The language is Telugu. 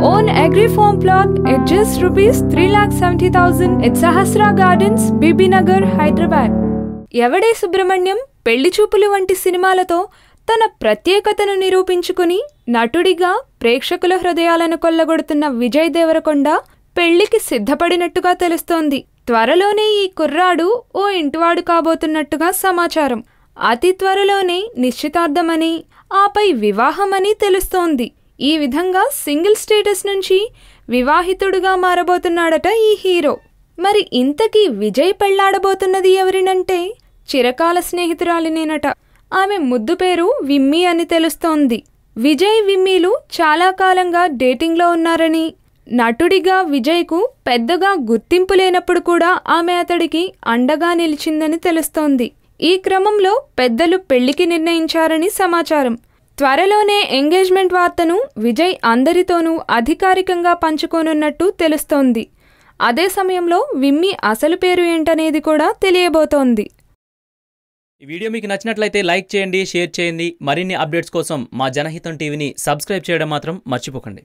own agri farm plot at just rupees 3,70,000 at Sahasra Gardens, BB Nagar, Hyderabad. ఎవడే సుబ్రహ్మణ్యం పెళ్లి చూపులు వంటి సినిమాలతో తన ప్రత్యేకతను నిరూపించుకుని నటుడిగా ప్రేక్షకుల హృదయాలను కొల్లగొడుతున్న విజయ్ దేవరకొండ పెళ్లికి సిద్ధపడినట్టుగా తెలుస్తోంది. త్వరలోనే ఈ కుర్రాడు ఓ ఇంటివాడు కాబోతున్నట్టుగా సమాచారం. అతి త్వరలోనే నిశ్చితార్థమని ఆపై వివాహమని తెలుస్తోంది. ఈ విధంగా సింగిల్ స్టేటస్ నుంచి వివాహితుడుగా మారబోతున్నాడట ఈ హీరో. మరి ఇంతకీ విజయ్ పెళ్లాడబోతున్నది ఎవరినంటే చిరకాల స్నేహితురాలినేనట. ఆమె ముద్దు పేరు విమ్మీ అని తెలుస్తోంది. విజయ్ విమ్మీలు చాలా కాలంగా డేటింగ్లో ఉన్నారని, నటుడిగా విజయ్కు పెద్దగా గుర్తింపు లేనప్పుడు కూడా ఆమె అతడికి అండగా నిలిచిందని తెలుస్తోంది. ఈ క్రమంలో పెద్దలు పెళ్లికి నిర్ణయించారని సమాచారం. త్వరలోనే ఎంగేజ్మెంట్ వార్తను విజయ్ అందరితోనూ అధికారికంగా పంచుకోనున్నట్టు తెలుస్తోంది. అదే సమయంలో విమ్మీ అసలు పేరు ఏంటనేది కూడా తెలియబోతోంది. ఈ వీడియో మీకు నచ్చినట్లయితే లైక్ చేయండి, షేర్ చేయండి. మరిన్ని అప్డేట్స్ కోసం మా జనహితం టీవీని సబ్స్క్రైబ్ చేయడం మాత్రం మర్చిపోకండి.